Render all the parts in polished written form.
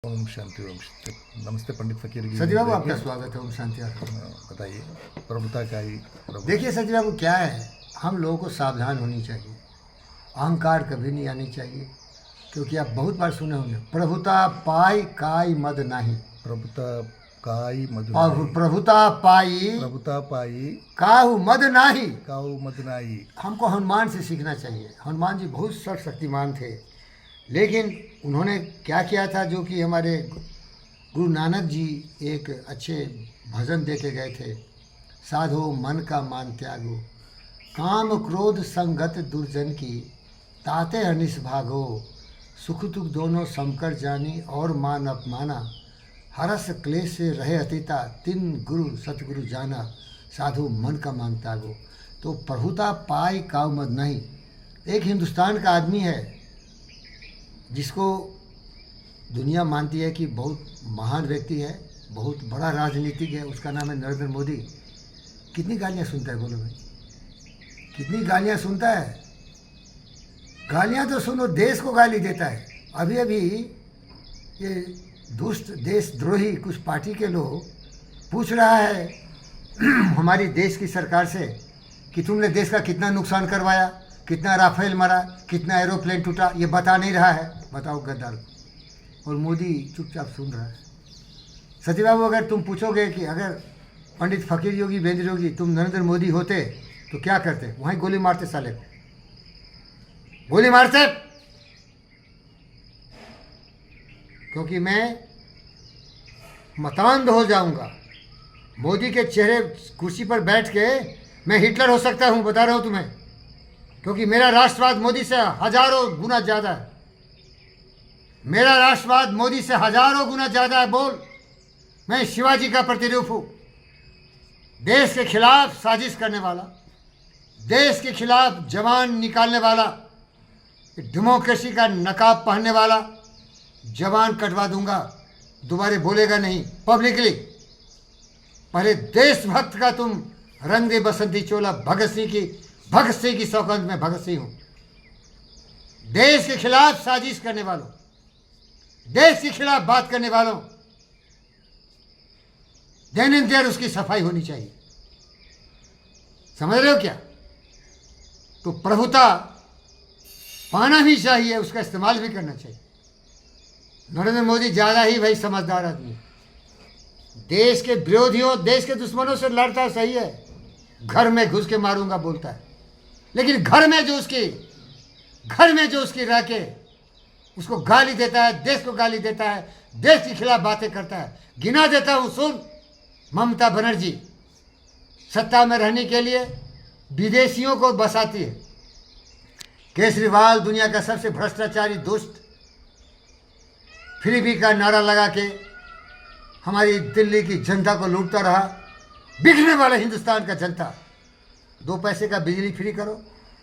ओम शांति ओम शांति। नमस्ते पंडित फकीर जी। सजी बाबू, आपका स्वागत है। ओम शांति। बताइए प्रभुता का ही देखिए सजी बाबू, क्या है, हम लोगों को सावधान होनी चाहिए। अहंकार कभी नहीं आनी चाहिए, क्योंकि आप बहुत बार सुने होंगे, प्रभुता पाई काई मद नाही। प्रभुता काई मद और नाही। प्रभुता पाई प्रभुता पाई काहू मद नाही। काऊ मद नाही। हमको हनुमान से सीखना चाहिए। हनुमान जी बहुत सर्वशक्तिमान थे, लेकिन उन्होंने क्या किया था, जो कि हमारे गुरु नानक जी एक अच्छे भजन दे के गए थे। साधो मन का मान त्यागो, काम क्रोध संगत दुर्जन की, ताते अनिस भागो, सुख दुख दोनों समकर जानी, और मान अपमाना, हरस क्लेश से रहे अतीता, तिन गुरु सतगुरु जाना, साधु मन का मान त्यागो। तो प्रभुता पाई काऊ मद नहीं। एक हिंदुस्तान का आदमी है जिसको दुनिया मानती है कि बहुत महान व्यक्ति है, बहुत बड़ा राजनीतिक है, उसका नाम है नरेंद्र मोदी। कितनी गालियाँ सुनता है, बोलो भाई, कितनी गालियाँ सुनता है। गालियाँ तो सुनो, देश को गाली देता है। अभी अभी ये दुष्ट देशद्रोही कुछ पार्टी के लोग पूछ रहा है हमारी देश की सरकार से कि तुमने देश का कितना नुकसान करवाया, कितना राफेल मारा, कितना एरोप्लेन टूटा, ये बता नहीं रहा है। बताओ गद्दार। और मोदी चुपचाप सुन रहा है। सती बाबू, अगर तुम पूछोगे कि अगर पंडित फकीर योगी बेंद्र योगी तुम नरेंद्र मोदी होते तो क्या करते, वहीं गोली मारते, साले को गोली मारते। क्योंकि मैं मतांध हो जाऊंगा। मोदी के चेहरे कुर्सी पर बैठ के मैं हिटलर हो सकता हूं, बता रहा हूं तुम्हें, क्योंकि मेरा राष्ट्रवाद मोदी से हजारों गुना ज़्यादा है। मेरा राष्ट्रवाद मोदी से हजारों गुना ज़्यादा है। बोल, मैं शिवाजी का प्रतिरूप हूँ। देश के खिलाफ साजिश करने वाला, देश के खिलाफ जवान निकालने वाला, डेमोक्रेसी का नकाब पहनने वाला, जवान कटवा दूंगा, दोबारा बोलेगा नहीं पब्लिकली। पहले देशभक्त का तुम रंग दे बसंती चोला। भगत सिंह की सौगंध में भगत सिंह हूं। देश के खिलाफ साजिश करने वालों, देश के खिलाफ बात करने वालों, दिन देर उसकी सफाई होनी चाहिए। समझ रहे हो क्या? तो प्रभुता पाना भी चाहिए, उसका इस्तेमाल भी करना चाहिए। नरेंद्र मोदी ज़्यादा ही भाई समझदार आदमी। देश के विरोधियों, देश के दुश्मनों से लड़ता है, सही है, घर में घुस के मारूंगा बोलता है, लेकिन घर में जो उसकी रह के उसको गाली देता है, देश को गाली देता है, देश के खिलाफ बातें करता है। गिना देता हूं, सुन। ममता बनर्जी सत्ता में रहने के लिए विदेशियों को बसाती है। केजरीवाल दुनिया का सबसे भ्रष्टाचारी दुष्ट, फ्री का नारा लगा के हमारी दिल्ली की जनता को लूटता रहा। बिकने वाला हिंदुस्तान का जनता, 2 पैसे का बिजली फ्री करो,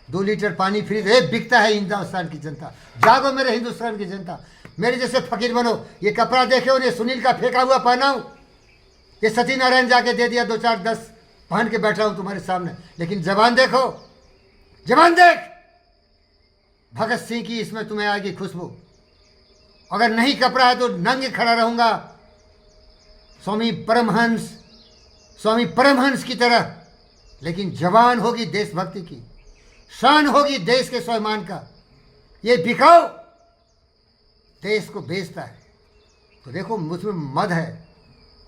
2 लीटर पानी फ्री दे, बिकता है हिंदुस्तान की जनता। जागो मेरे हिंदुस्तान की जनता, मेरे जैसे फकीर बनो। ये कपड़ा देखे हो, ये सुनील का फेंका हुआ पहना हूं, ये सत्यनारायण जाके दे दिया, 2 4 10 पहन के बैठा हूं तुम्हारे सामने। लेकिन जबान देखो, जबान देख। भगत सिंह की इसमें तुम्हें आएगी खुशबू। अगर नहीं कपड़ा है तो नंगे खड़ा रहूंगा, स्वामी परमहंस की तरह। लेकिन जवान होगी देशभक्ति की, शान होगी देश के स्वाभिमान का। ये बिकाऊ देश को बेचता है। तो देखो, मुझमें मद है,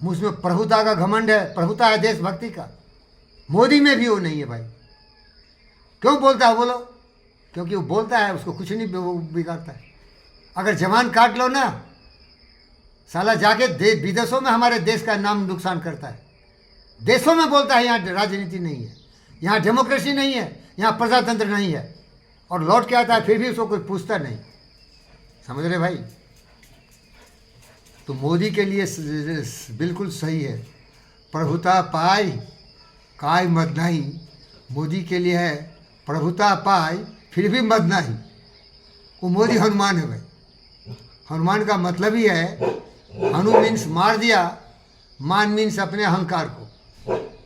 मुझमें प्रभुता का घमंड है, प्रभुता है देशभक्ति का। मोदी में भी वो नहीं है भाई। क्यों बोलता है बोलो? क्योंकि वो बोलता है, उसको कुछ नहीं बिगाड़ता है। अगर जवान काट लो ना, साला जाके विदेशों में हमारे देश का नाम नुकसान करता है। देशों में बोलता है यहाँ राजनीति नहीं है, यहाँ डेमोक्रेसी नहीं है, यहाँ प्रजातंत्र नहीं है, और लौट के आता है, फिर भी उसको कोई पूछता नहीं। समझ रहे भाई? तो मोदी के लिए बिल्कुल सही है, प्रभुता पाई काय मद नहीं। मोदी के लिए है प्रभुता पाई फिर भी मद नहीं। वो मोदी हनुमान है भाई। हनुमान का मतलब ही है, हनु मीन्स मार दिया, मान मीन्स अपने अहंकार को।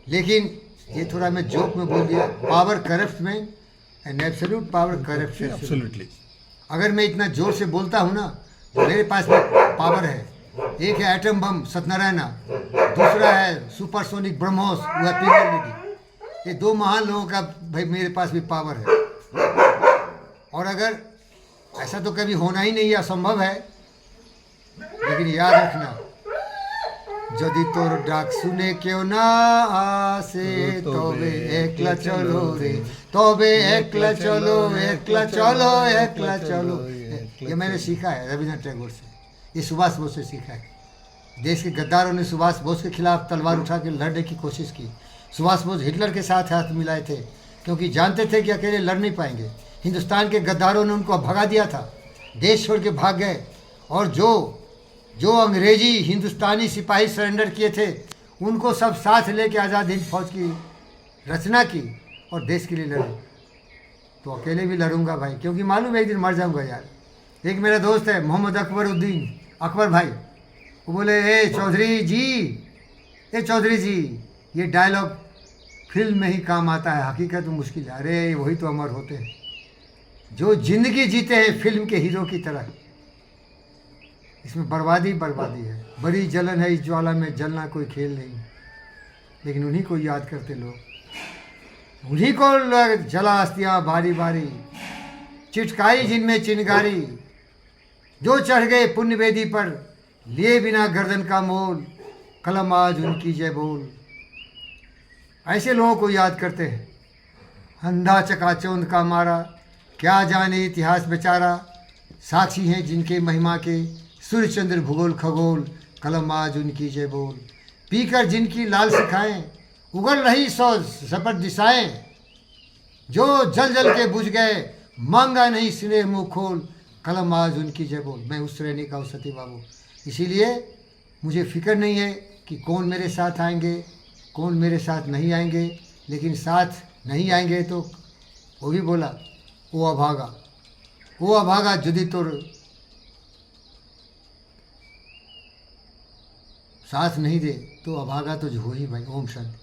लेकिन ये थोड़ा मैं जोक में बोल दिया। Power corrupt man and absolute power corrupt. Absolutely. अगर मैं इतना जोर से बोलता हूँ ना, तो मेरे पास में पावर है, एक है एटम बम सत्यनारायणा, दूसरा है सुपरसोनिक ब्रह्मोस, वो है पिंगल लेडी। ये 2 महान लोगों का भाई मेरे पास भी पावर है। और अगर ऐसा तो कभी होना ही नहीं है, असंभव है, लेकिन याद रखना, यदि तोर डाक सुने क्यों ना आसे, तबे एकला चलो रे, तबे एकला चलो, एकला चलो, एकला चलो। ये मैंने सीखा है रविंद्रनाथ टैगोर से, ये सुभाष बोस से सीखा है। देश के गद्दारों ने सुभाष बोस के खिलाफ तलवार उठा के लड़ने की कोशिश की। सुभाष बोस हिटलर के साथ हाथ मिलाए थे, क्योंकि जानते थे कि अकेले लड़ नहीं पाएंगे। हिंदुस्तान के गद्दारों ने उनको भगा दिया था, देश छोड़ के भाग गए। और जो अंग्रेजी हिंदुस्तानी सिपाही सरेंडर किए थे, उनको सब साथ लेके आज़ाद हिंद फौज की रचना की और देश के लिए लड़े। तो अकेले भी लड़ूंगा भाई, क्योंकि मालूम है एक दिन मर जाऊंगा यार। एक मेरा दोस्त है मोहम्मद अकबर भाई, वो बोले ए चौधरी जी, ये डायलॉग फिल्म में ही काम आता है, हकीकत में मुश्किल है। अरे वही तो अमर होते हैं जो जिंदगी जीते हैं फिल्म के हीरो की तरह। इसमें बर्बादी है, बड़ी जलन है इस ज्वाला में, जलना कोई खेल नहीं। लेकिन उन्हीं को याद करते लोग, उन्हीं को जला अस्तियाँ बारी बारी, चिटकाई जिनमें चिनगारी, जो चढ़ गए पुण्य वेदी पर, लिए बिना गर्दन का मोल, कलम आज उनकी जय बोल। ऐसे लोगों को याद करते हैं। अंधा चकाचौंध का मारा, क्या जाने इतिहास बेचारा, साक्षी हैं जिनके महिमा के, सूर्य चंद्र भूगोल खगोल, कलम आज उनकी जय बोल। पीकर जिनकी लाल सिखाएं, उगल रही 100 सपट दिशाएं, जो जल जल के बुझ गए, मांगा नहीं स्नेह मुँह खोल, कलम आज उनकी जय बोल। मैं उस श्रेणी का हूँ सती बाबू, इसीलिए मुझे फिक्र नहीं है कि कौन मेरे साथ आएंगे, कौन मेरे साथ नहीं आएंगे। लेकिन साथ नहीं आएंगे तो वो भी बोला, वो अभागा यदि तोर साथ नहीं दे तो अभागा तो हो ही भाई। ओम शांति।